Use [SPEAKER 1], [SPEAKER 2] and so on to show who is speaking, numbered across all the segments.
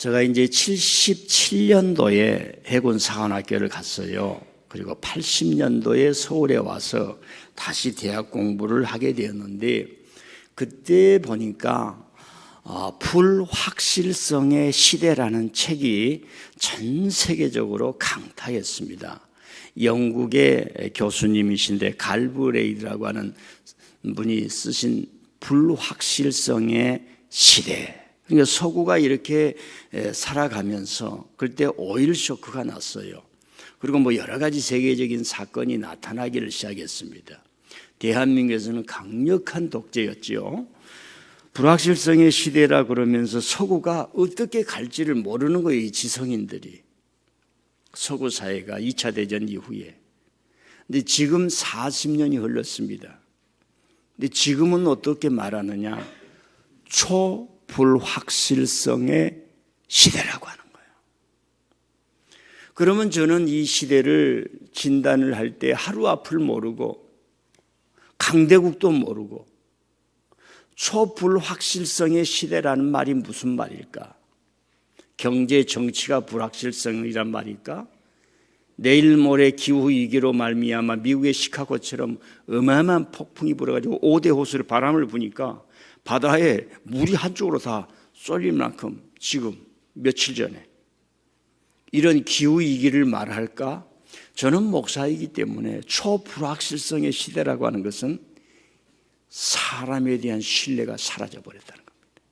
[SPEAKER 1] 제가 이제 77년도에 해군 사관학교를 갔어요. 그리고 80년도에 서울에 와서 다시 대학 공부를 하게 되었는데, 그때 보니까 불확실성의 시대라는 책이 전 세계적으로 강타했습니다. 영국의 교수님이신데 갈브레이드라고 하는 분이 쓰신 불확실성의 시대. 그러니까 서구가 이렇게 살아가면서 그때 오일 쇼크가 났어요. 그리고 뭐 여러 가지 세계적인 사건이 나타나기를 시작했습니다. 대한민국에서는 강력한 독재였지요. 불확실성의 시대라 그러면서 서구가 어떻게 갈지를 모르는 거예요, 이 지성인들이. 서구 사회가 2차 대전 이후에. 근데 지금 40년이 흘렀습니다. 근데 지금은 어떻게 말하느냐? 초불확실성의 시대라고 하는 거예요. 그러면 저는 이 시대를 진단을 할 때 하루 앞을 모르고 강대국도 모르고 초불확실성의 시대라는 말이 무슨 말일까? 경제 정치가 불확실성이란 말일까? 내일 모레 기후위기로 말미암아 미국의 시카고처럼 어마어마한 폭풍이 불어가지고 5대 호수로 바람을 부니까 바다에 물이 한쪽으로 다 쏠릴 만큼 지금 며칠 전에 이런 기후위기를 말할까? 저는 목사이기 때문에 초불확실성의 시대라고 하는 것은 사람에 대한 신뢰가 사라져버렸다는 겁니다.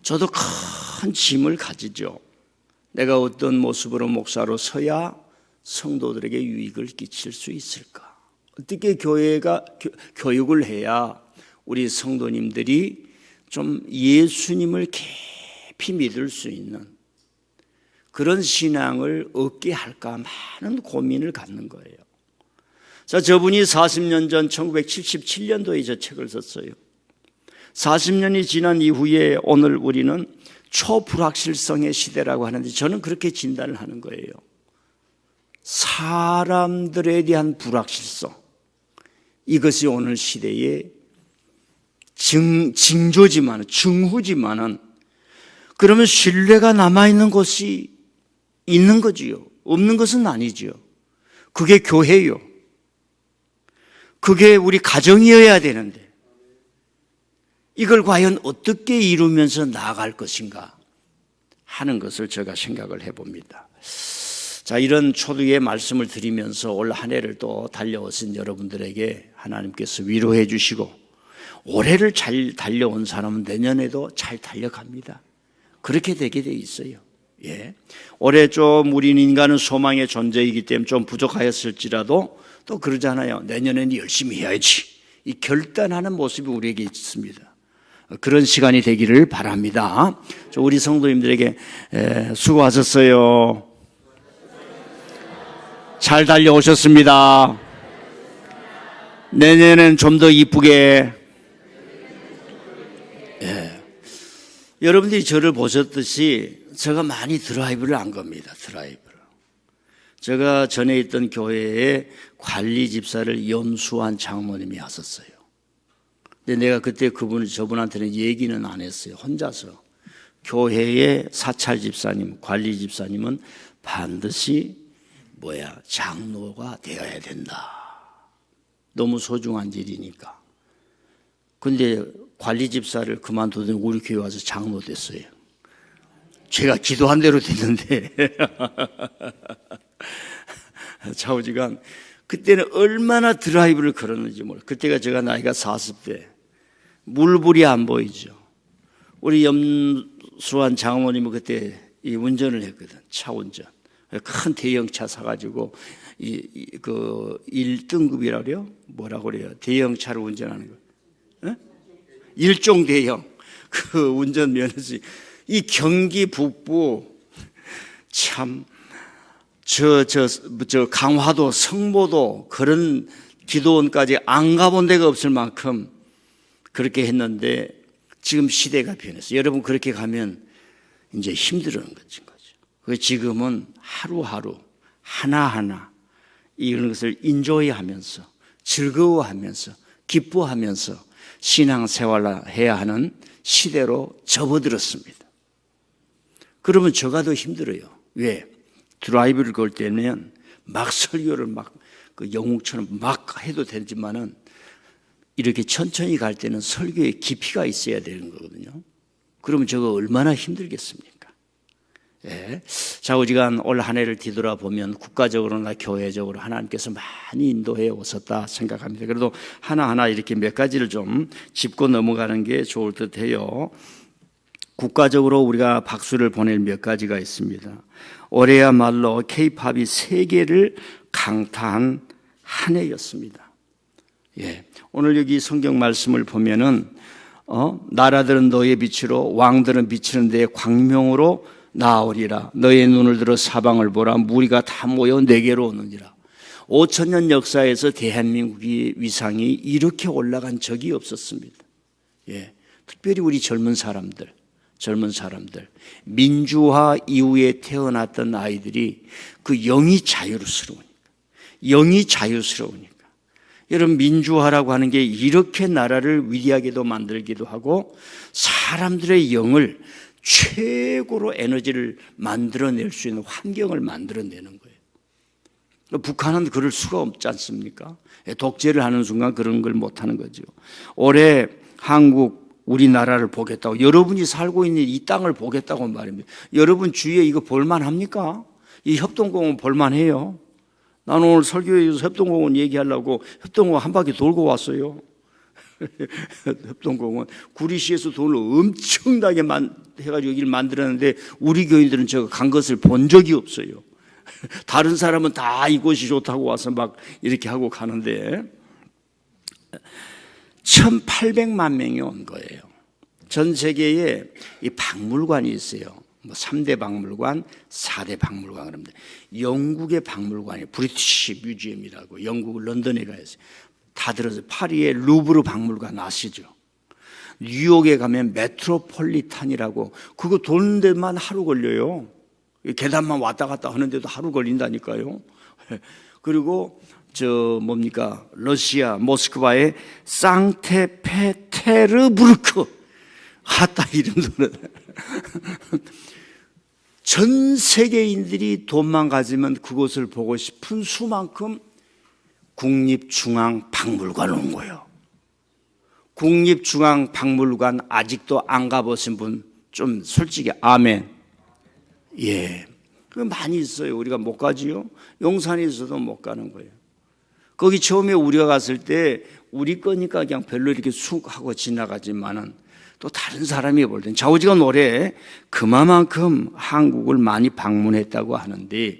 [SPEAKER 1] 저도 큰 짐을 가지죠. 내가 어떤 모습으로 목사로 서야 성도들에게 유익을 끼칠 수 있을까? 어떻게 교회가 교육을 해야 우리 성도님들이 좀 예수님을 깊이 믿을 수 있는 그런 신앙을 얻게 할까 많은 고민을 갖는 거예요. 자, 저분이 40년 전 1977년도에 저 책을 썼어요. 40년이 지난 이후에 오늘 우리는 초불확실성의 시대라고 하는데 저는 그렇게 진단을 하는 거예요. 사람들에 대한 불확실성, 이것이 오늘 시대의 징조지만, 증후지만은 그러면 신뢰가 남아있는 것이 있는 거지요. 없는 것은 아니지요. 그게 교회요. 그게 우리 가정이어야 되는데 이걸 과연 어떻게 이루면서 나아갈 것인가 하는 것을 제가 생각을 해봅니다. 자, 이런 초두의 말씀을 드리면서 올 한 해를 또 달려오신 여러분들에게 하나님께서 위로해 주시고 올해를 잘 달려온 사람은 내년에도 잘 달려갑니다. 그렇게 되게 돼 있어요. 예. 올해 좀 우리 인간은 소망의 존재이기 때문에 좀 부족하였을지라도 또 그러잖아요. 내년에는 열심히 해야지. 이 결단하는 모습이 우리에게 있습니다. 그런 시간이 되기를 바랍니다. 우리 성도님들에게 수고하셨어요. 잘 달려오셨습니다. 내년에는 좀 더 이쁘게. 여러분들이 저를 보셨듯이 제가 많이 드라이브를 안 겁니다. 드라이브를. 제가 전에 있던 교회에 관리 집사를 연수한 장모님이 왔었어요. 근데 내가 그때 저분한테는 얘기는 안 했어요. 혼자서. 교회의 사찰 집사님, 관리 집사님은 반드시 장로가 되어야 된다. 너무 소중한 일이니까. 근데 관리 집사를 그만두더니 우리 교회 와서 장로 됐어요. 제가 기도한 대로 됐는데 좌우지간 그때는 얼마나 드라이브를 걸었는지 몰라요. 그때가 제가 나이가 40대. 물불이 안 보이죠. 우리 염수환 장모님은 그때 이 운전을 했거든. 차 운전. 큰 대형차 사가지고 그 1등급이라고 그래요? 뭐라고 그래요? 대형차를 운전하는 거. 어? 일종 대형. 그 운전면허지. 이 경기 북부 참 강화도, 성모도 그런 기도원까지 안 가본 데가 없을 만큼 그렇게 했는데 지금 시대가 변했어요. 여러분 그렇게 가면 이제 힘들어하는 거죠. 지금은 하루하루 하나하나 이런 것을 인조이하면서 즐거워하면서 기뻐하면서 신앙생활을 해야 하는 시대로 접어들었습니다. 그러면 저가 더 힘들어요. 왜? 드라이브를 걸 때는 막 설교를 막 그 영웅처럼 막 해도 되지만은 이렇게 천천히 갈 때는 설교에 깊이가 있어야 되는 거거든요. 그러면 저거 얼마나 힘들겠습니까? 예. 좌우지간 올 한 해를 뒤돌아보면 국가적으로나 교회적으로 하나님께서 많이 인도해 오셨다 생각합니다. 그래도 하나하나 이렇게 몇 가지를 좀 짚고 넘어가는 게 좋을 듯해요. 국가적으로 우리가 박수를 보낼 몇 가지가 있습니다. 올해야말로 K-팝이 세계를 강타한 한 해였습니다. 예. 오늘 여기 성경 말씀을 보면은 나라들은 너의 빛으로 왕들은 비치는 데 광명으로 나오리라. 너의 눈을 들어 사방을 보라. 무리가 다 모여 내게로 오느니라. 5,000년 역사에서 대한민국의 위상이 이렇게 올라간 적이 없었습니다. 예. 특별히 우리 젊은 사람들, 민주화 이후에 태어났던 아이들이 그 영이 자유스러우니까. 여러분, 민주화라고 하는 게 이렇게 나라를 위대하게도 만들기도 하고 사람들의 영을 최고로 에너지를 만들어낼 수 있는 환경을 만들어내는 거예요. 북한은 그럴 수가 없지 않습니까? 독재를 하는 순간 그런 걸 못하는 거죠. 올해 한국, 우리나라를 보겠다고, 여러분이 살고 있는 이 땅을 보겠다고 말입니다. 여러분 주위에 이거 볼만합니까? 이 협동공원 볼만해요. 나는 오늘 설교에서 협동공원 얘기하려고 협동공원 한 바퀴 돌고 왔어요. 협동공원 구리시에서 돈을 엄청나게 해가지고 여기를 만들었는데 우리 교인들은 저거 간 것을 본 적이 없어요. 다른 사람은 다 이곳이 좋다고 와서 막 이렇게 하고 가는데 1,800만 명이 온 거예요. 전 세계에 이 박물관이 있어요. 3대 박물관, 4대 박물관 그럽니다. 영국의 박물관이 브리티시 뮤지엄이라고 영국 런던에 가 있어요. 다 들어서 파리의 루브르 박물관 아시죠? 뉴욕에 가면 메트로폴리탄이라고 그거 도는 데만 하루 걸려요. 계단만 왔다 갔다 하는데도 하루 걸린다니까요. 그리고 러시아 모스크바의 상테페테르부르크 하다 이름도 전 세계인들이 돈만 가지면 그곳을 보고 싶은 수만큼 국립중앙박물관 온 거예요. 국립중앙박물관 아직도 안 가보신 분 좀 솔직히 아멘. 예, 그 많이 있어요. 우리가 못 가지요. 용산에 있어도 못 가는 거예요. 거기 처음에 우리가 갔을 때 우리 거니까 그냥 별로 이렇게 쑥 하고 지나가지만은 또 다른 사람이 볼 때는 좌우지간 올해 그만큼 한국을 많이 방문했다고 하는데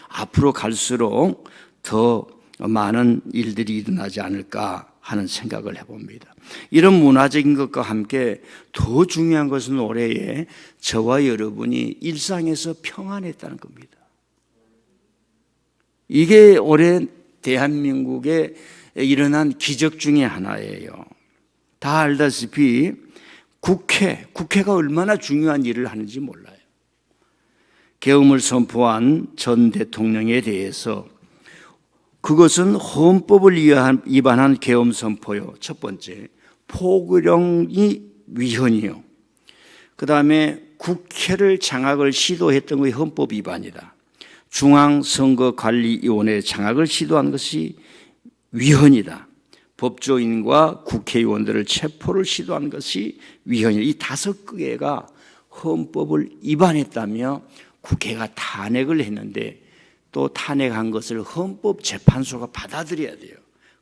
[SPEAKER 1] 앞으로 갈수록 더 많은 일들이 일어나지 않을까 하는 생각을 해봅니다. 이런 문화적인 것과 함께 더 중요한 것은 올해에 저와 여러분이 일상에서 평안했다는 겁니다. 이게 올해 대한민국에 일어난 기적 중에 하나예요. 다 알다시피 국회가 얼마나 중요한 일을 하는지 몰라요. 계엄을 선포한 전 대통령에 대해서 그것은 헌법을 위반한 계엄 선포요. 첫 번째, 포고령이 위헌이요. 그 다음에 국회를 장악을 시도했던 것이 헌법 위반이다. 중앙선거관리위원회 장악을 시도한 것이 위헌이다. 법조인과 국회의원들을 체포를 시도한 것이 위헌이다. 이 5개가 헌법을 위반했다며 국회가 탄핵을 했는데 또 탄핵한 것을 헌법재판소가 받아들여야 돼요.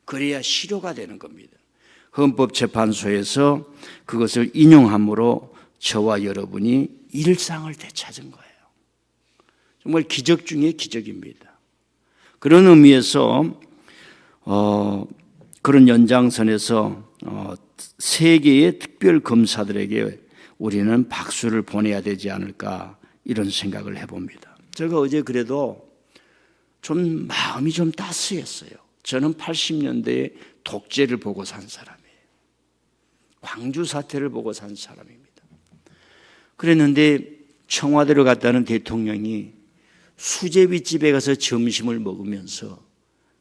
[SPEAKER 1] 그래야 실효가 되는 겁니다. 헌법재판소에서 그것을 인용함으로 저와 여러분이 일상을 되찾은 거예요. 정말 기적 중에 기적입니다. 그런 의미에서 그런 연장선에서 세계의 특별 검사들에게 우리는 박수를 보내야 되지 않을까 이런 생각을 해봅니다. 제가 어제 그래도 좀 마음이 좀 따스했어요. 저는 80년대에 독재를 보고 산 사람이에요. 광주 사태를 보고 산 사람입니다. 그랬는데 청와대로 갔다는 대통령이 수제비집에 가서 점심을 먹으면서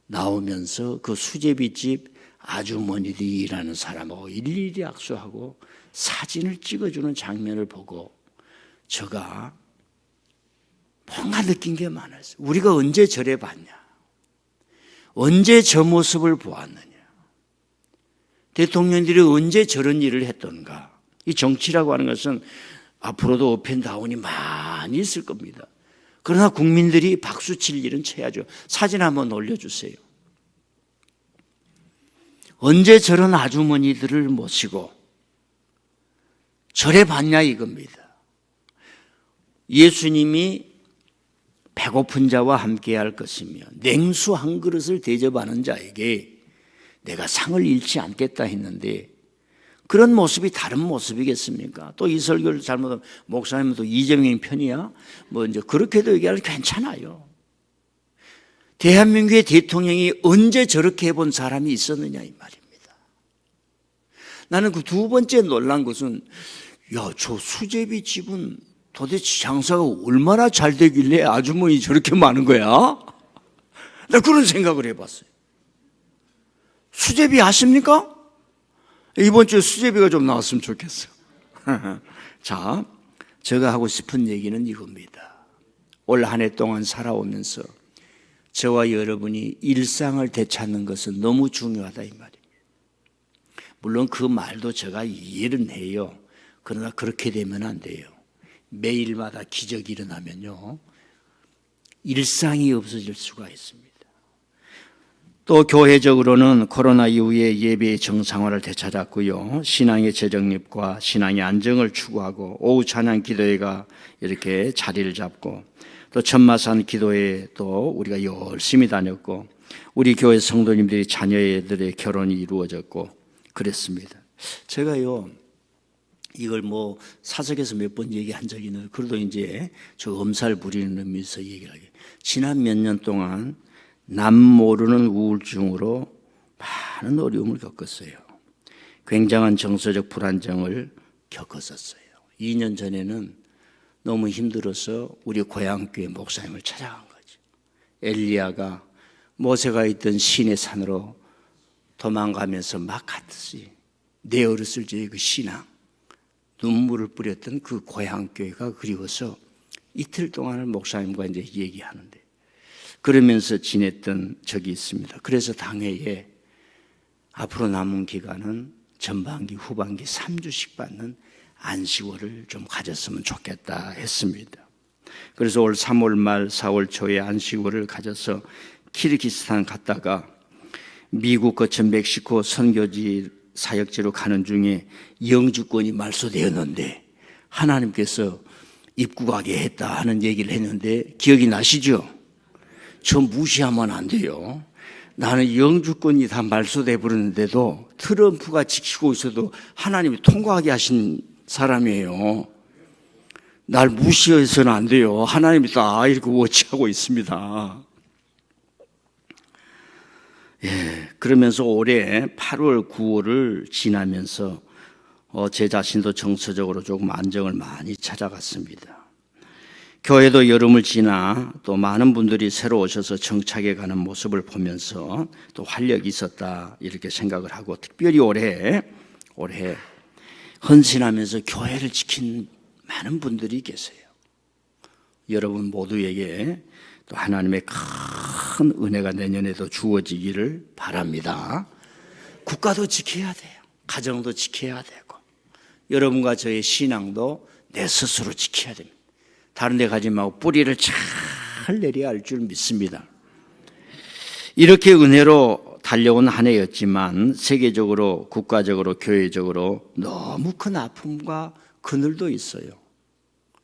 [SPEAKER 1] 나오면서 그 수제비집 아주머니들이 일하는 사람하고 일일이 악수하고 사진을 찍어주는 장면을 보고 제가 뭔가 느낀 게 많았어요. 우리가 언제 저래 봤냐? 언제 저 모습을 보았느냐? 대통령들이 언제 저런 일을 했던가? 이 정치라고 하는 것은 앞으로도 업앤다운이 많이 있을 겁니다. 그러나 국민들이 박수칠 일은 쳐야죠. 사진 한번 올려주세요. 언제 저런 아주머니들을 모시고 절에 봤냐 이겁니다. 예수님이 배고픈 자와 함께할 것이며 냉수 한 그릇을 대접하는 자에게 내가 상을 잃지 않겠다 했는데 그런 모습이 다른 모습이겠습니까? 또 이 설교를 잘못하면 목사님도 이재명이 편이야? 뭐 이제 그렇게도 얘기하면 괜찮아요. 대한민국의 대통령이 언제 저렇게 해본 사람이 있었느냐 이 말입니다. 나는 그 두 번째 놀란 것은 야, 저 수제비 집은 도대체 장사가 얼마나 잘 되길래 아주머니 저렇게 많은 거야? 나 그런 생각을 해봤어요. 수제비 아십니까? 이번 주에 수제비가 좀 나왔으면 좋겠어요. 자, 제가 하고 싶은 얘기는 이겁니다. 올 한 해 동안 살아오면서 저와 여러분이 일상을 되찾는 것은 너무 중요하다 이 말입니다. 물론 그 말도 제가 이해는 해요. 그러나 그렇게 되면 안 돼요. 매일마다 기적이 일어나면요, 일상이 없어질 수가 있습니다. 또 교회적으로는 코로나 이후에 예배의 정상화를 되찾았고요. 신앙의 재정립과 신앙의 안정을 추구하고 오후 찬양 기도회가 이렇게 자리를 잡고 또 천마산 기도회에 또 우리가 열심히 다녔고 우리 교회 성도님들이 자녀들의 결혼이 이루어졌고 그랬습니다. 제가요 이걸 뭐 사석에서 몇 번 얘기한 적이 있는데 그래도 이제 저 엄살 부리는 의미에서 얘기를 하게. 지난 몇 년 동안 남 모르는 우울증으로 많은 어려움을 겪었어요. 굉장한 정서적 불안정을 겪었었어요. 2년 전에는 너무 힘들어서 우리 고향교회 목사님을 찾아간 거죠. 엘리야가 모세가 있던 시내 산으로 도망가면서 막 갔듯이 내 어렸을 적의 그 신앙, 눈물을 뿌렸던 그 고향교회가 그리워서 이틀 동안을 목사님과 이제 얘기하는데 그러면서 지냈던 적이 있습니다. 그래서 당회에 앞으로 남은 기간은 전반기, 후반기 3주씩 받는 안식월을 좀 가졌으면 좋겠다 했습니다. 그래서 올 3월 말 4월 초에 안식월을 가져서 키르기스탄 갔다가 미국 거쳐 멕시코 선교지 사역지로 가는 중에 영주권이 말소되었는데 하나님께서 입국하게 했다 하는 얘기를 했는데 기억이 나시죠? 저 무시하면 안 돼요. 나는 영주권이 다 말소돼 버렸는데도 트럼프가 지키고 있어도 하나님이 통과하게 하신 사람이에요. 날 무시해서는 안 돼요. 하나님이 다 이렇게 워치하고 있습니다. 예, 그러면서 올해 8월, 9월을 지나면서 제 자신도 정서적으로 조금 안정을 많이 찾아갔습니다. 교회도 여름을 지나 또 많은 분들이 새로 오셔서 정착해 가는 모습을 보면서 또 활력이 있었다 이렇게 생각을 하고 특별히 올해 헌신하면서 교회를 지킨 많은 분들이 계세요. 여러분 모두에게 또 하나님의 큰 은혜가 내년에도 주어지기를 바랍니다. 국가도 지켜야 돼요. 가정도 지켜야 되고 여러분과 저의 신앙도 내 스스로 지켜야 됩니다. 다른 데 가지 말고 뿌리를 잘 내려야 할 줄 믿습니다. 이렇게 은혜로 달려온 한 해였지만 세계적으로, 국가적으로, 교회적으로 너무 큰 아픔과 그늘도 있어요.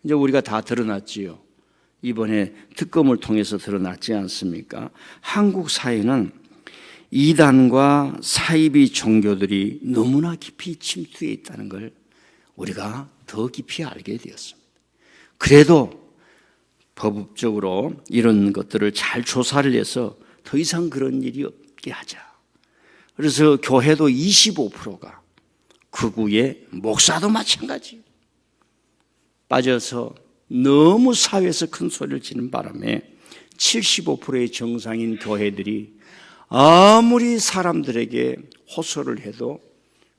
[SPEAKER 1] 이제 우리가 다 드러났지요. 이번에 특검을 통해서 드러났지 않습니까? 한국 사회는 이단과 사이비 종교들이 너무나 깊이 침투해 있다는 걸 우리가 더 깊이 알게 되었습니다. 그래도 법적으로 이런 것들을 잘 조사를 해서 더 이상 그런 일이 없게 하자. 그래서 교회도 25%가 극우의 목사도 마찬가지 빠져서 너무 사회에서 큰 소리를 지는 바람에 75%의 정상인 교회들이 아무리 사람들에게 호소를 해도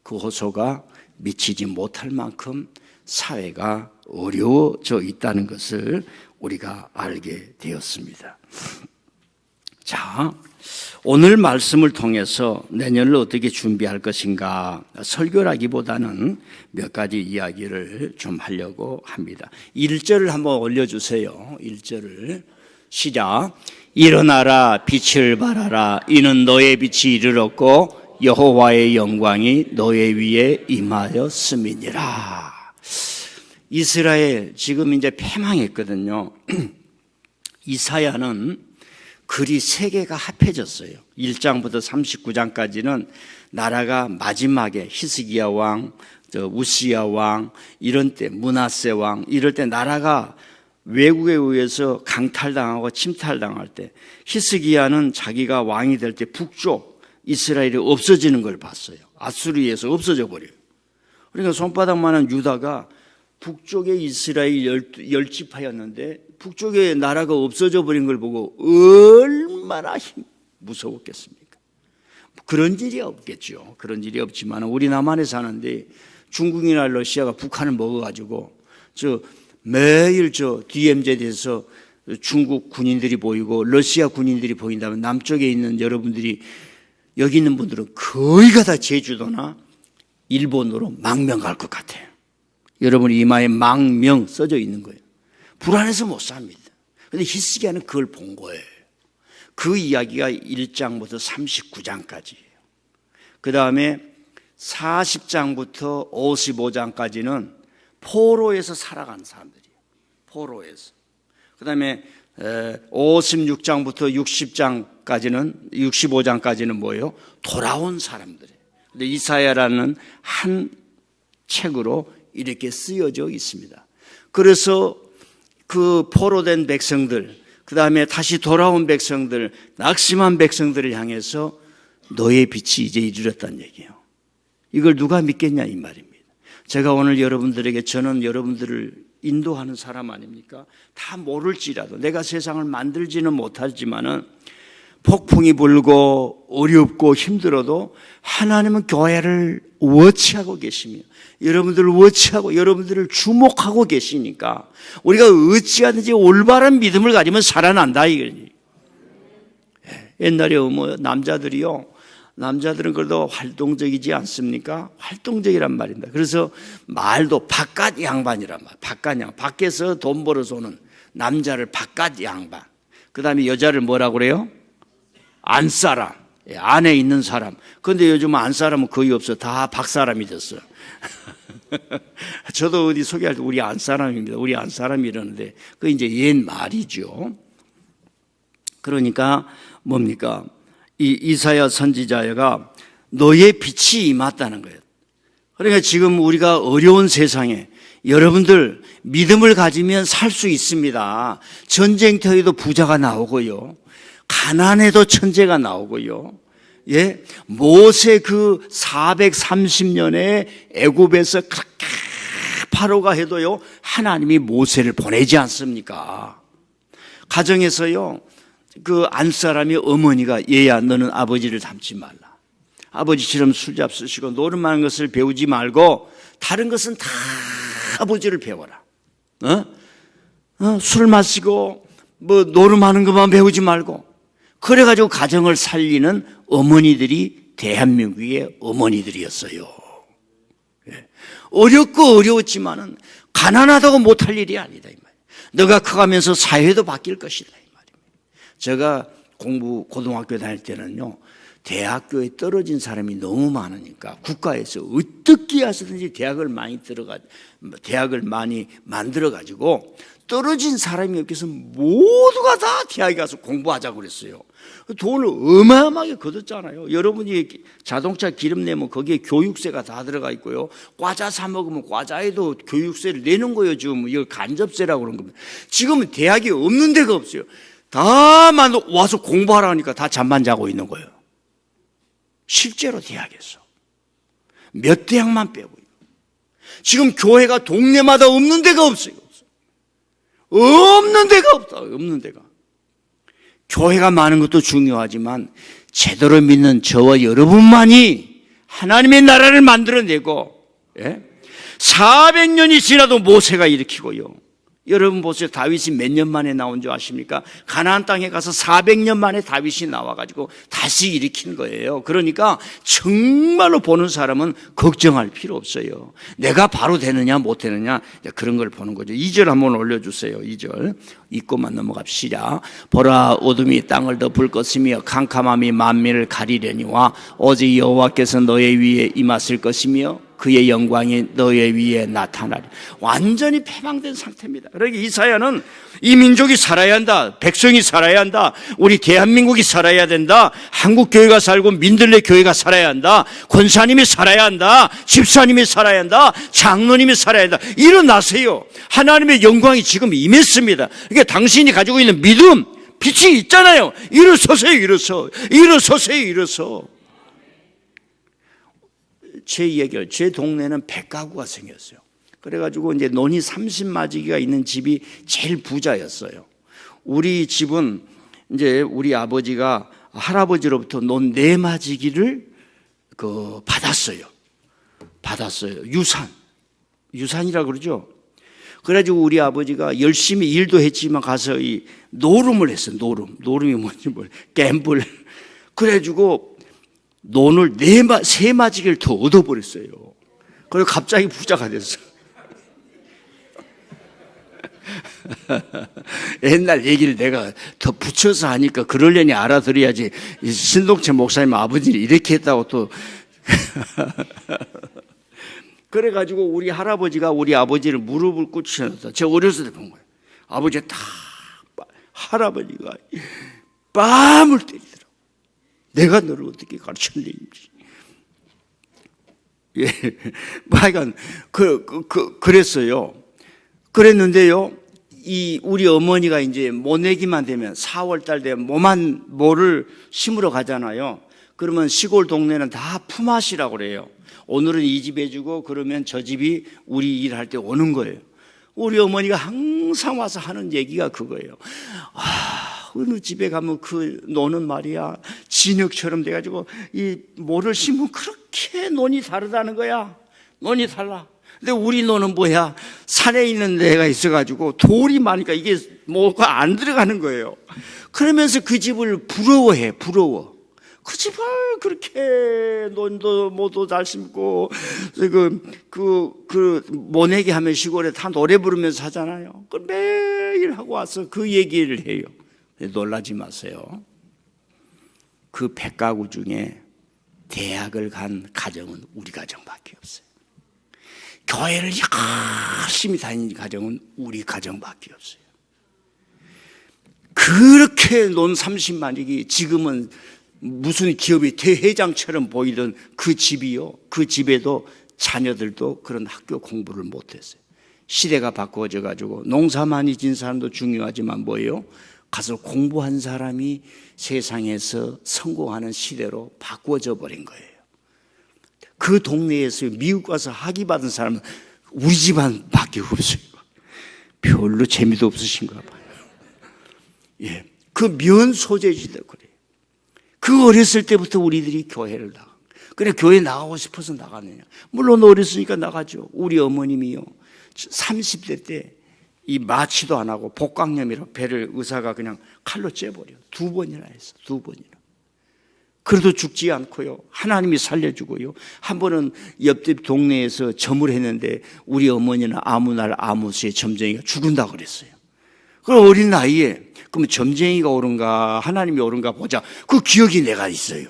[SPEAKER 1] 그 호소가 미치지 못할 만큼 사회가 어려워져 있다는 것을 우리가 알게 되었습니다. 자, 오늘 말씀을 통해서 내년을 어떻게 준비할 것인가, 설교라기보다는 몇 가지 이야기를 좀 하려고 합니다. 1절을 한번 올려주세요. 1절을 시작. 일어나라, 빛을 발하라. 이는 너의 빛이 이르렀고 여호와의 영광이 너의 위에 임하였음이니라. 이스라엘 지금 이제 패망했거든요. 이사야는 글이 세 개가 합해졌어요. 1장부터 39장까지는 나라가 마지막에 히스기야 왕, 우시야 왕, 이런 때 므낫세 왕, 이럴 때 나라가 외국에 의해서 강탈당하고 침탈당할 때 히스기야는 자기가 왕이 될 때 북쪽 이스라엘이 없어지는 걸 봤어요. 아수르에서 없어져 버려요. 그러니까 손바닥만한 유다가 북쪽에 이스라엘 열 지파였는데 북쪽에 나라가 없어져 버린 걸 보고 얼마나 무서웠겠습니까? 그런 일이 없겠죠. 그런 일이 없지만 우리 남한에 사는데 중국이나 러시아가 북한을 먹어가지고 매일 DMZ에서 중국 군인들이 보이고 러시아 군인들이 보인다면 남쪽에 있는 여러분들이 여기 있는 분들은 거의가 다 제주도나 일본으로 망명 갈 것 같아요. 여러분 이마에 망명 써져 있는 거예요. 불안해서 못 삽니다. 그런데 히스기야는 그걸 본 거예요. 그 이야기가 1장부터 39장까지예요. 그 다음에 40장부터 55장까지는 포로에서 살아간 사람들이에요. 포로에서. 그 다음에 56장부터 65장까지는 뭐예요? 돌아온 사람들이에요. 근데 이사야라는 한 책으로 이렇게 쓰여져 있습니다. 그래서 그 포로된 백성들, 그 다음에 다시 돌아온 백성들, 낙심한 백성들을 향해서 너의 빛이 이제 이르렀다는 얘기예요. 이걸 누가 믿겠냐 이 말입니다. 제가 오늘 여러분들에게, 저는 여러분들을 인도하는 사람 아닙니까? 다 모를지라도, 내가 세상을 만들지는 못하지만은 폭풍이 불고 어렵고 힘들어도 하나님은 교회를 워치하고 계시며 여러분들을 워치하고 여러분들을 주목하고 계시니까 우리가 어찌하든지 올바른 믿음을 가지면 살아난다 이거지. 옛날에 남자들은 그래도 활동적이지 않습니까? 활동적이란 말입니다. 그래서 말도 바깥 양반이란 말. 바깥 양반. 밖에서 돈 벌어서 오는 남자를 바깥 양반. 그 다음에 여자를 뭐라고 그래요? 안사람. 안에 있는 사람. 그런데 요즘 안사람은 거의 없어. 다 박사람이 됐어요. 저도 어디 소개할 때 우리 안사람입니다. 우리 안사람이 이러는데 그 이제 옛 말이죠. 그러니까 뭡니까? 이 이사야 선지자가 너의 빛이 임했다는 거예요. 그러니까 지금 우리가 어려운 세상에 여러분들 믿음을 가지면 살 수 있습니다. 전쟁터에도 부자가 나오고요. 가난해도 천재가 나오고요. 예, 모세 그 430년에 애굽에서 그렇게 파로가 해도요, 하나님이 모세를 보내지 않습니까? 가정에서요, 그 안사람이 어머니가 얘야 너는 아버지를 닮지 말라. 아버지처럼 술 잡수시고 노름하는 것을 배우지 말고 다른 것은 다 아버지를 배워라. 술 마시고 뭐 노름하는 것만 배우지 말고. 그래가지고 가정을 살리는 어머니들이 대한민국의 어머니들이었어요. 어렵고 어려웠지만은 가난하다고 못할 일이 아니다 이 말이에요. 너가 커가면서 사회도 바뀔 것이다 이 말입니다. 제가 고등학교 다닐 때는요, 대학교에 떨어진 사람이 너무 많으니까 국가에서 어떻게 해서든지 대학을 많이 만들어가지고 떨어진 사람이 없겠어 모두가 다 대학에 가서 공부하자고 그랬어요. 돈을 어마어마하게 거뒀잖아요. 여러분이 자동차 기름 내면 거기에 교육세가 다 들어가 있고요. 과자 사 먹으면 과자에도 교육세를 내는 거예요. 지금 이걸 간접세라고 그런 겁니다. 지금은 대학이 없는 데가 없어요. 다만 와서 공부하라니까 다 잠만 자고 있는 거예요. 실제로 대학에서 몇 대학만 빼고 지금 교회가 동네마다 없는 데가 없어요. 없는 데가 없다. 없는 데가. 교회가 많은 것도 중요하지만 제대로 믿는 저와 여러분만이 하나님의 나라를 만들어내고, 400년이 지나도 모세가 일으키고요. 여러분 보세요. 다윗이 몇 년 만에 나온 줄 아십니까? 가나안 땅에 가서 400년 만에 다윗이 나와가지고 다시 일으킨 거예요. 그러니까 정말로 보는 사람은 걱정할 필요 없어요. 내가 바로 되느냐 못 되느냐 그런 걸 보는 거죠. 2절 한번 올려주세요. 2절 읽고만 넘어갑시다. 보라, 어둠이 땅을 덮을 것이며 캄캄함이 만민을 가리려니와 오직 여호와께서 너의 위에 임하실 것이며 그의 영광이 너의 위에 나타나리. 완전히 패망된 상태입니다. 그러니까 이사야는 이 민족이 살아야 한다. 백성이 살아야 한다. 우리 대한민국이 살아야 된다. 한국교회가 살고 민들레 교회가 살아야 한다. 권사님이 살아야 한다. 집사님이 살아야 한다. 장로님이 살아야 한다. 일어나세요. 하나님의 영광이 지금 임했습니다. 그러니까 당신이 가지고 있는 믿음, 빛이 있잖아요. 일어서세요. 일어서. 제 이야기를, 제 동네는 100가구가 생겼어요. 그래가지고 이제 논이 30마지기가 있는 집이 제일 부자였어요. 우리 집은 이제 우리 아버지가 할아버지로부터 논 4마지기를 받았어요. 유산이라고 그러죠. 그래가지고 우리 아버지가 열심히 일도 했지만 가서 이 노름을 했어요. 노름이 뭔지 갬블. 그래가지고 논을 3마지기를 더 얻어버렸어요. 그리고 갑자기 부자가 됐어요. 옛날 얘기를 내가 더 붙여서 하니까 그러려니 알아들어야지. 신동철 목사님 아버지는 이렇게 했다고 또. 그래가지고 우리 할아버지가 우리 아버지를 무릎을 꿇으셨다. 제가 어렸을 때 본 거예요. 아버지가 할아버지가 뺨을 때리더라고요. 내가 너를 어떻게 가르쳤는지. 하여간, 그랬어요. 그랬는데요, 우리 어머니가 이제 모내기만 되면 4월달 되면 모를 심으러 가잖아요. 그러면 시골 동네는 다 품앗이라고 그래요. 오늘은 이 집 해주고 그러면 저 집이 우리 일할 때 오는 거예요. 우리 어머니가 항상 와서 하는 얘기가 그거예요. 어느 집에 가면 그 노는 말이야 진흙처럼 돼가지고 이 모를 심으면 그렇게 논이 다르다는 거야. 논이 달라. 근데 우리 논은 뭐야? 산에 있는 데가 있어가지고 돌이 많으니까 이게 뭐가 안 들어가는 거예요. 그러면서 그 집을 부러워. 그 집을 그렇게 논도 모도 잘 심고 모내기 하면 시골에 다 노래 부르면서 하잖아요. 그 매일 하고 와서 그 얘기를 해요. 놀라지 마세요. 그 100가구 중에 대학을 간 가정은 우리 가정밖에 없어요. 교회를 열심히 다니는 가정은 우리 가정밖에 없어요. 그렇게 논 30마리기 지금은 무슨 기업의 대회장처럼 보이던 그 집이요. 그 집에도 자녀들도 그런 학교 공부를 못했어요. 시대가 바꿔져 가지고 농사 많이 진 사람도 중요하지만 뭐예요? 가서 공부한 사람이 세상에서 성공하는 시대로 바꿔져 버린 거예요. 그 동네에서 미국 가서 학위 받은 사람은 우리 집안밖에 없어요. 별로 재미도 없으신가 봐요. 그 면 소재지도 그래요. 그 어렸을 때부터 우리들이 교회를 나가. 그래 교회 나가고 싶어서 나가느냐? 물론 어렸으니까 나가죠. 우리 어머님이요. 30대 때 이 마취도 안 하고 복강염이라 배를 의사가 그냥 칼로 째버려. 2번이나 했어. 2번이나. 그래도 죽지 않고요. 하나님이 살려주고요. 한 번은 옆집 동네에서 점을 했는데 우리 어머니는 아무 날 아무 시에 점쟁이가 죽은다고 그랬어요. 그럼 어린 나이에 그럼 점쟁이가 옳은가 하나님이 옳은가 보자. 그 기억이 내가 있어요.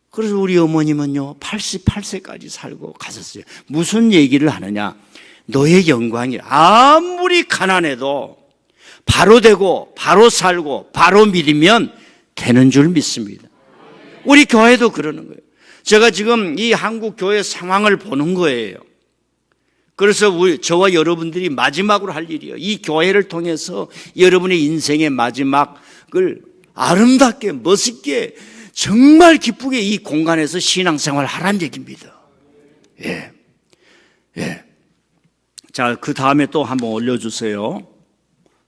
[SPEAKER 1] 그래서 우리 어머님은요 88세까지 살고 가셨어요. 무슨 얘기를 하느냐? 너의 영광이 아무리 가난해도 바로 되고 바로 살고 바로 믿으면 되는 줄 믿습니다. 우리 교회도 그러는 거예요. 제가 지금 이 한국 교회 상황을 보는 거예요. 그래서 저와 여러분들이 마지막으로 할 일이에요. 이 교회를 통해서 여러분의 인생의 마지막을 아름답게 멋있게 정말 기쁘게 이 공간에서 신앙생활 하라는 얘기입니다. 예. 자, 그 다음에 또 한번 올려주세요.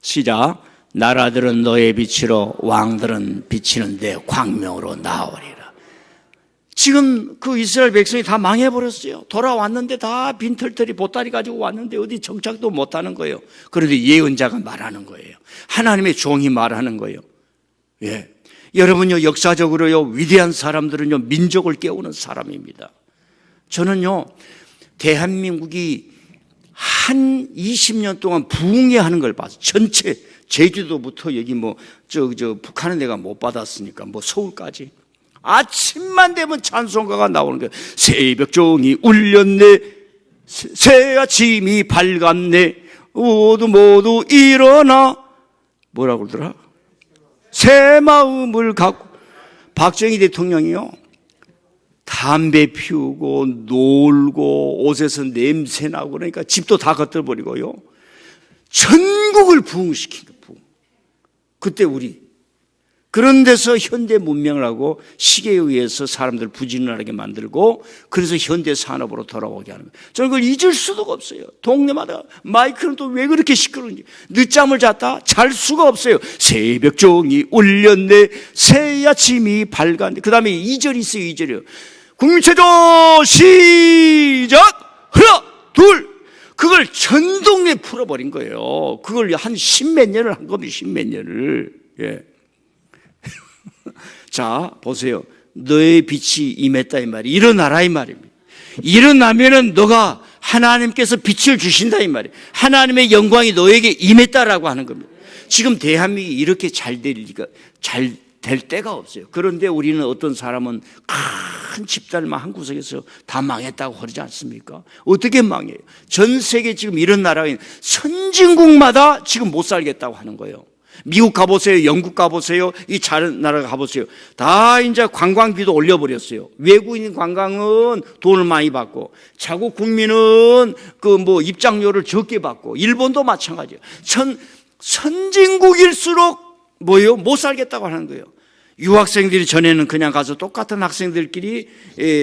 [SPEAKER 1] 시작. 나라들은 너의 빛으로, 왕들은 비치는 내 광명으로 나오리라. 지금 그 이스라엘 백성이 다 망해버렸어요. 돌아왔는데 다 빈털터리 보따리 가지고 왔는데 어디 정착도 못하는 거예요. 그런데 예언자가 말하는 거예요. 하나님의 종이 말하는 거예요. 예. 여러분요, 역사적으로요, 위대한 사람들은요, 민족을 깨우는 사람입니다. 저는요, 대한민국이 한 20년 동안 부흥회하는 걸 봤어요. 전체 제주도부터 여기 북한은 내가 못 받았으니까 서울까지 아침만 되면 찬송가가 나오는 거예요. 새벽종이 울렸네, 새 아침이 밝았네, 모두 일어나, 뭐라고 그러더라? 새 마음을 갖고. 박정희 대통령이요, 담배 피우고 놀고 옷에서 냄새 나고 그러니까 집도 다 걷어버리고요, 전국을 부흥시킨 거예요. 그때 우리 그런 데서 현대 문명을 하고 시계에 의해서 사람들 부지런하게 만들고, 그래서 현대 산업으로 돌아오게 하는 거예요. 저는 그걸 잊을 수도 없어요. 동네마다 마이크는 또 왜 그렇게 시끄러운지. 늦잠을 잤다 잘 수가 없어요. 새벽종이 울렸네, 새 아침이 밝았네. 그 다음에 2절 있어요. 2절이요. 국민체조 시작! 하나 둘. 그걸 전 동네에 풀어버린 거예요. 그걸 한 십몇 년을 한 겁니다. 십몇 년을. 예. 자, 보세요. 너의 빛이 임했다 이 말이 일어나라 이 말입니다. 일어나면은 너가 하나님께서 빛을 주신다 이 말이에요. 하나님의 영광이 너에게 임했다라고 하는 겁니다. 지금 대한민국이 이렇게 잘 될 때가 없어요. 그런데 우리는 어떤 사람은 큰 집단만 한 구석에서 다 망했다고 그러지 않습니까? 어떻게 망해요? 전 세계 지금 이런 나라가 있는 선진국마다 지금 못 살겠다고 하는 거예요. 미국 가보세요. 영국 가보세요. 이 다른 나라 가보세요. 다 이제 관광비도 올려버렸어요. 외국인 관광은 돈을 많이 받고, 자국 국민은 입장료를 적게 받고, 일본도 마찬가지예요. 선진국일수록 못 살겠다고 하는 거예요. 유학생들이 전에는 그냥 가서 똑같은 학생들끼리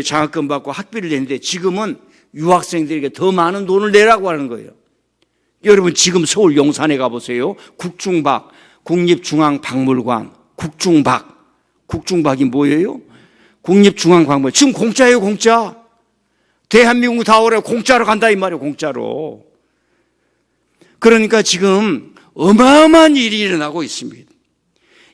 [SPEAKER 1] 장학금 받고 학비를 내는데, 지금은 유학생들에게 더 많은 돈을 내라고 하는 거예요. 여러분 지금 서울 용산에 가보세요. 국중박, 국립중앙박물관, 국중박이 뭐예요? 국립중앙박물관. 지금 공짜예요. 공짜. 대한민국 다 오래 공짜로 간다 이 말이에요. 공짜로. 그러니까 지금 어마어마한 일이 일어나고 있습니다.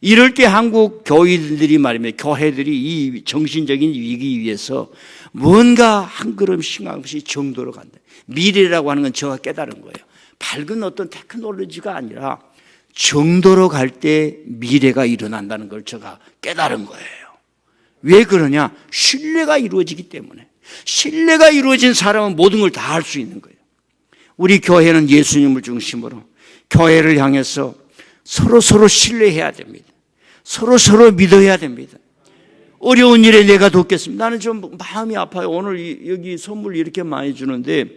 [SPEAKER 1] 이럴 때 한국 교인들이 말입니다. 교회들이 이 정신적인 위기 위해서 뭔가 한 걸음씩 한 걸음씩 정도로 간다. 미래라고 하는 건 제가 깨달은 거예요. 밝은 어떤 테크놀로지가 아니라 정도로 갈 때 미래가 일어난다는 걸 제가 깨달은 거예요. 왜 그러냐? 신뢰가 이루어지기 때문에. 신뢰가 이루어진 사람은 모든 걸 다 할 수 있는 거예요. 우리 교회는 예수님을 중심으로 교회를 향해서 서로 신뢰해야 됩니다. 서로 믿어야 됩니다. 어려운 일에 내가 돕겠습니다. 나는 좀 마음이 아파요. 오늘 여기 선물 이렇게 많이 주는데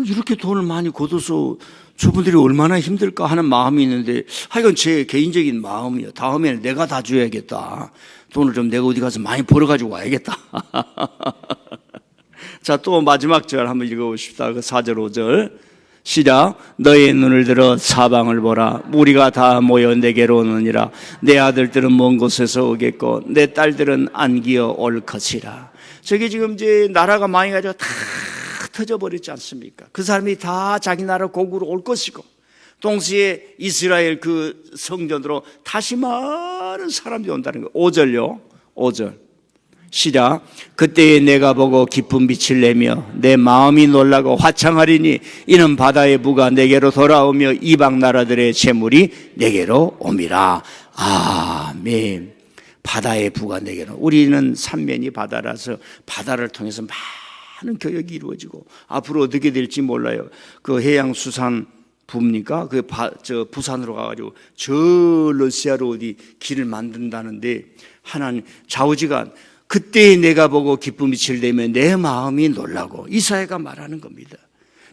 [SPEAKER 1] 이렇게 돈을 많이 걷어서 저분들이 얼마나 힘들까 하는 마음이 있는데, 하여간 제 개인적인 마음이에요. 다음에는 내가 다 줘야겠다. 돈을 좀 내가 어디 가서 많이 벌어가지고 와야겠다. 자, 또 마지막 절 한번 읽어보십시다. 그 4절 5절 시작. 너의 눈을 들어 사방을 보라. 무리가 다 모여 내게로 오느니라. 내 아들들은 먼 곳에서 오겠고 내 딸들은 안기어 올 것이라. 저게 지금 이제 나라가 망해가지고 다 터져버렸지 않습니까? 그 사람이 다 자기 나라 고국으로 올 것이고, 동시에 이스라엘 그 성전으로 다시 많은 사람들이 온다는 거예요. 5절요. 5절 시작. 그때에 내가 보고 기쁜 빛을 내며 내 마음이 놀라고 화창하리니 이는 바다의 부가 내게로 돌아오며 이방 나라들의 재물이 내게로 옴이라. 아멘. 바다의 부가 내게로. 우리는 삼면이 바다라서 바다를 통해서 많은 교역이 이루어지고 앞으로 어떻게 될지 몰라요. 그 해양수산 부입니까? 저 부산으로 가가지고 저 러시아로 어디 길을 만든다는데, 하나님 좌우지간 그때 내가 보고 기쁨 빛을 내며 내 마음이 놀라고. 이사야가 말하는 겁니다.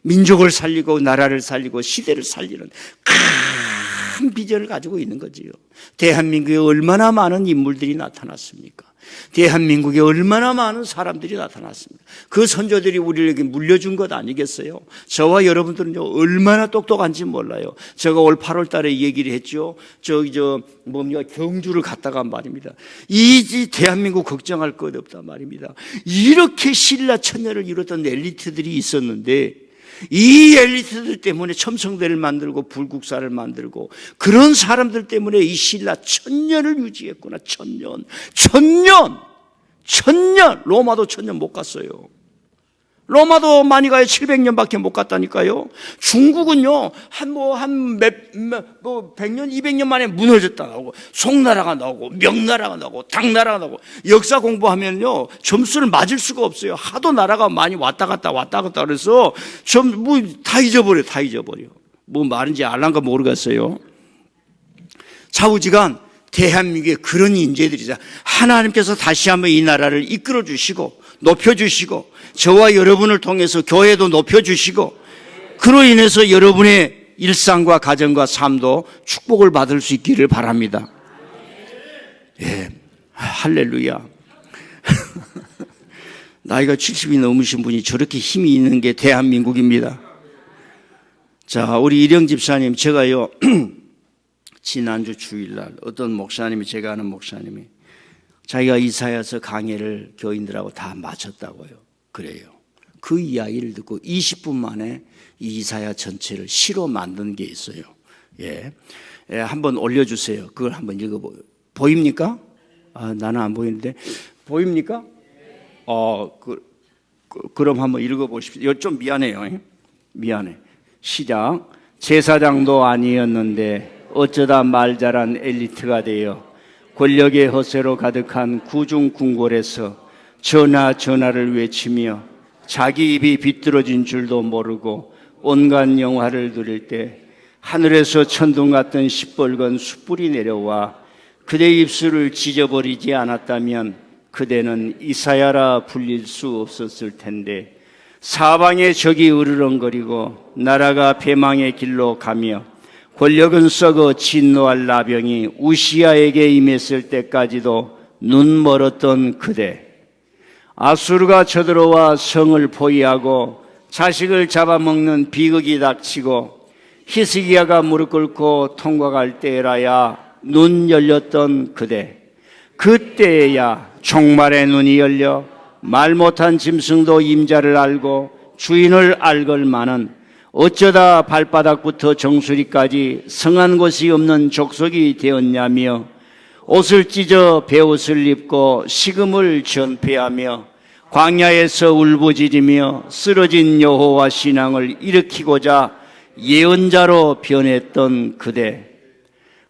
[SPEAKER 1] 민족을 살리고 나라를 살리고 시대를 살리는 큰 비전을 가지고 있는 거지요. 대한민국에 얼마나 많은 인물들이 나타났습니까? 대한민국에 얼마나 많은 사람들이 나타났습니다. 그 선조들이 우리에게 물려준 것 아니겠어요? 저와 여러분들은 얼마나 똑똑한지 몰라요. 제가 올 8월 달에 얘기를 했죠. 경주를 갔다가 말입니다. 이 대한민국 걱정할 것 없다 말입니다. 이렇게 신라 천녀를 이뤘던 엘리트들이 있었는데 이 엘리트들 때문에 첨성대를 만들고 불국사를 만들고 그런 사람들 때문에 이 신라 천년을 유지했구나. 천년. 로마도 천년 못 갔어요. 로마도 많이 가야 700년밖에 못 갔다니까요. 중국은요, 100년, 200년 만에 무너졌다 나오고, 송나라가 나오고, 명나라가 나오고, 당나라가 나오고, 역사 공부하면요, 점수를 맞을 수가 없어요. 하도 나라가 많이 왔다 갔다 그래서, 다 잊어버려. 뭐 말인지 알란가 모르겠어요. 좌우지간 대한민국에 그런 인재들이자 하나님께서 다시 한번 이 나라를 이끌어 주시고, 높여 주시고, 저와 여러분을 통해서 교회도 높여주시고 그로 인해서 여러분의 일상과 가정과 삶도 축복을 받을 수 있기를 바랍니다. 예, 할렐루야. 나이가 70이 넘으신 분이 저렇게 힘이 있는 게 대한민국입니다. 자, 우리 일영 집사님, 제가요 지난주 주일날 어떤 목사님이, 제가 아는 목사님이 자기가 이사야서 강해를 교인들하고 다 마쳤다고요. 그래요. 그 이야기를 듣고 20분 만에 이사야 전체를 시로 만든 게 있어요. 예, 한번 올려주세요. 그걸 한번 읽어보요. 보입니까? 나는 안 보이는데 보입니까? 그럼 한번 읽어보십시오. 좀 미안해요. 미안해. 시작. 제사장도 아니었는데 어쩌다 말 잘한 엘리트가 되어 권력의 허세로 가득한 구중궁궐에서 전하를 외치며 자기 입이 비뚤어진 줄도 모르고 온갖 영화를 누릴 때 하늘에서 천둥 같은 시뻘건 숯불이 내려와 그대 입술을 찢어버리지 않았다면 그대는 이사야라 불릴 수 없었을 텐데 사방에 적이 으르렁거리고 나라가 패망의 길로 가며 권력은 썩어 진노할 나병이 우시아에게 임했을 때까지도 눈 멀었던 그대, 아수르가 쳐들어와 성을 포위하고 자식을 잡아먹는 비극이 닥치고 히스기야가 무릎 꿇고 통과할 때라야 눈 열렸던 그대, 그때야 종말의 눈이 열려 말 못한 짐승도 임자를 알고 주인을 알걸만은 어쩌다 발바닥부터 정수리까지 성한 곳이 없는 족속이 되었냐며 옷을 찢어 베옷을 입고 식음을 전폐하며 광야에서 울부짖으며 쓰러진 여호와 신앙을 일으키고자 예언자로 변했던 그대,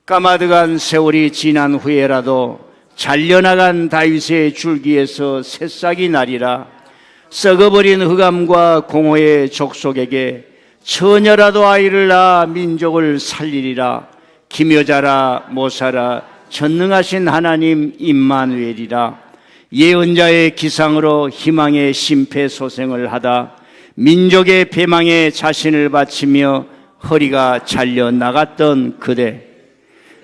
[SPEAKER 1] 까마득한 세월이 지난 후에라도 잘려나간 다윗의 줄기에서 새싹이 나리라. 썩어버린 흑암과 공허의 족속에게 처녀라도 아이를 낳아 민족을 살리리라. 기묘자라 모사라 전능하신 하나님 임마누엘이라. 예언자의 기상으로 희망의 심폐소생을 하다 민족의 패망에 자신을 바치며 허리가 잘려나갔던 그대,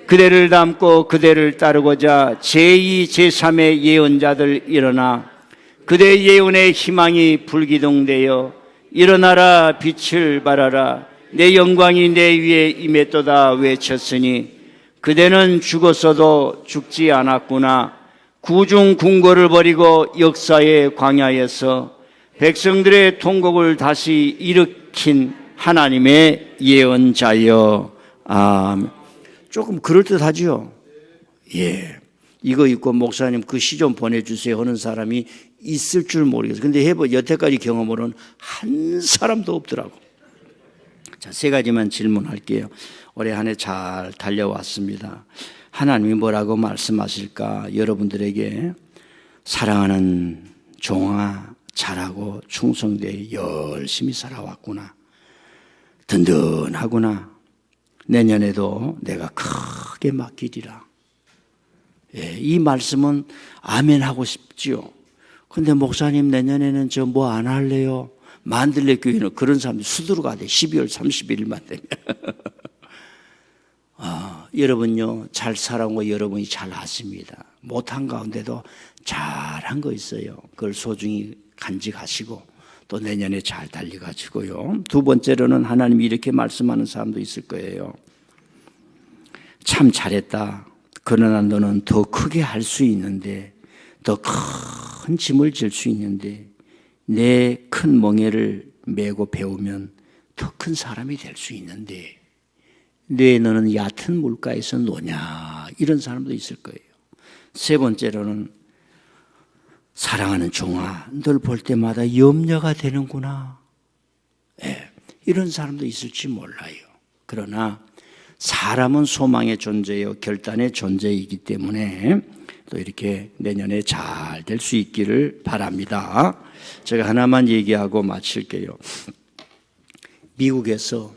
[SPEAKER 1] 그대를 닮고 그대를 따르고자 제2, 제3의 예언자들 일어나 그대 예언의 희망이 불기둥되어 일어나라 빛을 발하라 내 영광이 내 위에 임했도다 외쳤으니 그대는 죽었어도 죽지 않았구나. 구중궁궐을 버리고 역사의 광야에서 백성들의 통곡을 다시 일으킨 하나님의 예언자여. 아멘. 조금 그럴듯하죠? 예. 이거 읽고 목사님 그 시 좀 보내주세요 하는 사람이 있을 줄 모르겠어요. 근데 여태까지 경험으로는 한 사람도 없더라고. 자, 세 가지만 질문할게요. 올해 한 해 잘 달려왔습니다. 하나님이 뭐라고 말씀하실까? 여러분들에게 사랑하는 종아, 잘하고 충성되어 열심히 살아왔구나. 든든하구나. 내년에도 내가 크게 맡기리라. 예, 이 말씀은 아멘 하고 싶지요. 근데 목사님 내년에는 저 뭐 안 할래요? 만들레 교회는 그런 사람들이 수두룩 하대. 12월 31일만 되면. 여러분요, 잘 살아온 거 여러분이 잘 아십니다. 못한 가운데도 잘한 거 있어요. 그걸 소중히 간직하시고 또 내년에 잘 달려가지고요. 두 번째로는 하나님이 이렇게 말씀하는 사람도 있을 거예요. 참 잘했다. 그러나 너는 더 크게 할 수 있는데, 더 큰 짐을 질 수 있는데, 내 큰 멍에를 메고 배우면 더 큰 사람이 될 수 있는데, 왜 너는 얕은 물가에서 노냐? 이런 사람도 있을 거예요. 세 번째로는 사랑하는 종아, 널 볼 때마다 염려가 되는구나. 네, 이런 사람도 있을지 몰라요. 그러나 사람은 소망의 존재요, 결단의 존재이기 때문에 또 이렇게 내년에 잘 될 수 있기를 바랍니다. 제가 하나만 얘기하고 마칠게요. 미국에서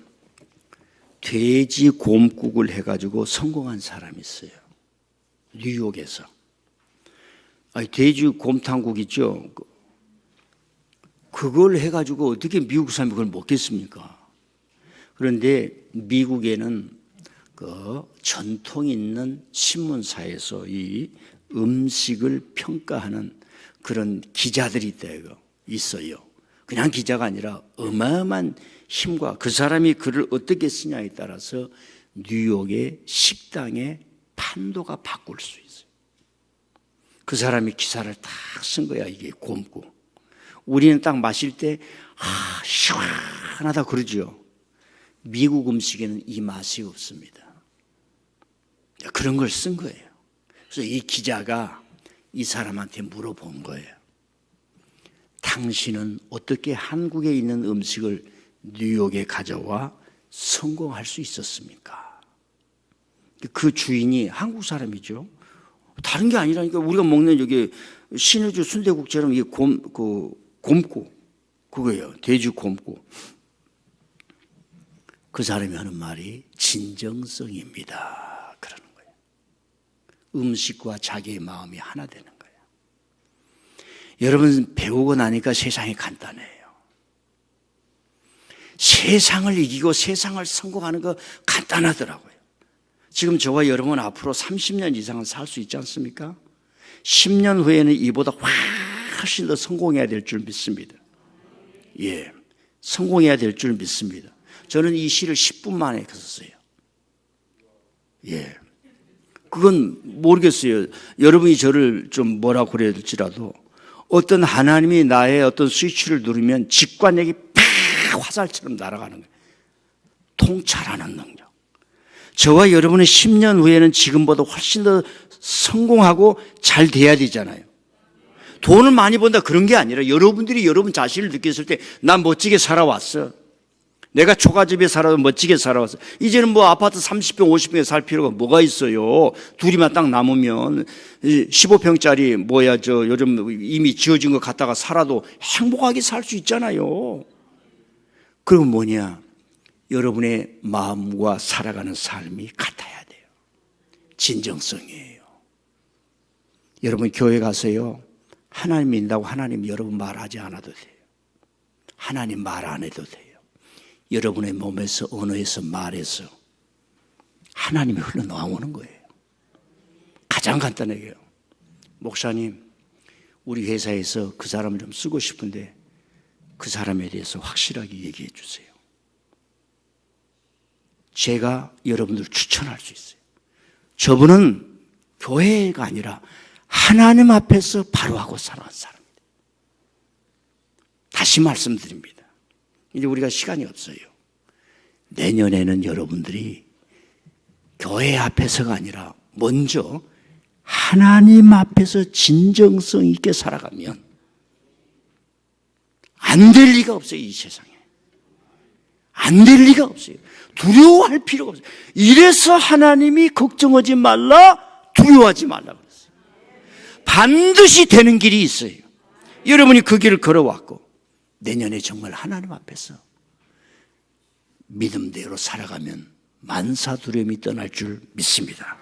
[SPEAKER 1] 돼지 곰국을 해가지고 성공한 사람이 있어요. 뉴욕에서. 돼지 곰탕국 있죠? 그걸 해가지고 어떻게 미국 사람이 그걸 먹겠습니까? 그런데 미국에는 그 전통 있는 신문사에서 이 음식을 평가하는 그런 기자들이 있어요. 그냥 기자가 아니라 어마어마한 힘과 그 사람이 글을 어떻게 쓰냐에 따라서 뉴욕의 식당의 판도가 바꿀 수 있어요. 그 사람이 기사를 딱 쓴 거야. 이게 곰고. 우리는 딱 마실 때 시원하다 그러죠. 미국 음식에는 이 맛이 없습니다. 그런 걸 쓴 거예요. 그래서 이 기자가 이 사람한테 물어본 거예요. 당신은 어떻게 한국에 있는 음식을 뉴욕에 가져와 성공할 수 있었습니까? 그 주인이 한국 사람이죠. 다른 게 아니라니까. 우리가 먹는 여기 신의주 순대국처럼 이게 곰고 그거예요. 돼지 곰고. 그 사람이 하는 말이 진정성입니다. 그러는 거예요. 음식과 자기의 마음이 하나 되는 거예요. 여러분 배우고 나니까 세상이 간단해요. 세상을 이기고 세상을 성공하는 거 간단하더라고요. 지금 저와 여러분 앞으로 30년 이상은 살 수 있지 않습니까? 10년 후에는 이보다 훨씬 더 성공해야 될 줄 믿습니다. 예, 성공해야 될 줄 믿습니다. 저는 이 시를 10분 만에 썼어요. 예, 그건 모르겠어요. 여러분이 저를 좀 뭐라고 그래야 될지라도 어떤 하나님이 나의 어떤 스위치를 누르면 직관력이 화살처럼 날아가는 거예요. 통찰하는 능력. 저와 여러분의 10년 후에는 지금보다 훨씬 더 성공하고 잘 돼야 되잖아요. 돈을 많이 번다 그런 게 아니라 여러분들이 여러분 자신을 느꼈을 때 난 멋지게 살아왔어. 내가 초가집에 살아도 멋지게 살아왔어. 이제는 뭐 아파트 30평 50평에 살 필요가 뭐가 있어요. 둘이만 딱 남으면 15평짜리 요즘 이미 지어진 거 갖다가 살아도 행복하게 살 수 있잖아요. 그럼 뭐냐? 여러분의 마음과 살아가는 삶이 같아야 돼요. 진정성이에요. 여러분 교회 가서요, 하나님 믿는다고 하나님 여러분 말하지 않아도 돼요. 하나님 말 안 해도 돼요. 여러분의 몸에서, 언어에서, 말에서 하나님이 흘러나오는 거예요. 가장 간단하게요. 목사님, 우리 회사에서 그 사람을 좀 쓰고 싶은데 그 사람에 대해서 확실하게 얘기해 주세요. 제가 여러분들 추천할 수 있어요. 저분은 교회가 아니라 하나님 앞에서 바로 하고 살아온 사람입니다. 다시 말씀드립니다. 이제 우리가 시간이 없어요. 내년에는 여러분들이 교회 앞에서가 아니라 먼저 하나님 앞에서 진정성 있게 살아가면 안 될 리가 없어요. 이 세상에 안 될 리가 없어요. 두려워할 필요가 없어요. 이래서 하나님이 걱정하지 말라, 두려워하지 말라 그랬어요. 반드시 되는 길이 있어요. 여러분이 그 길을 걸어왔고 내년에 정말 하나님 앞에서 믿음대로 살아가면 만사 두려움이 떠날 줄 믿습니다.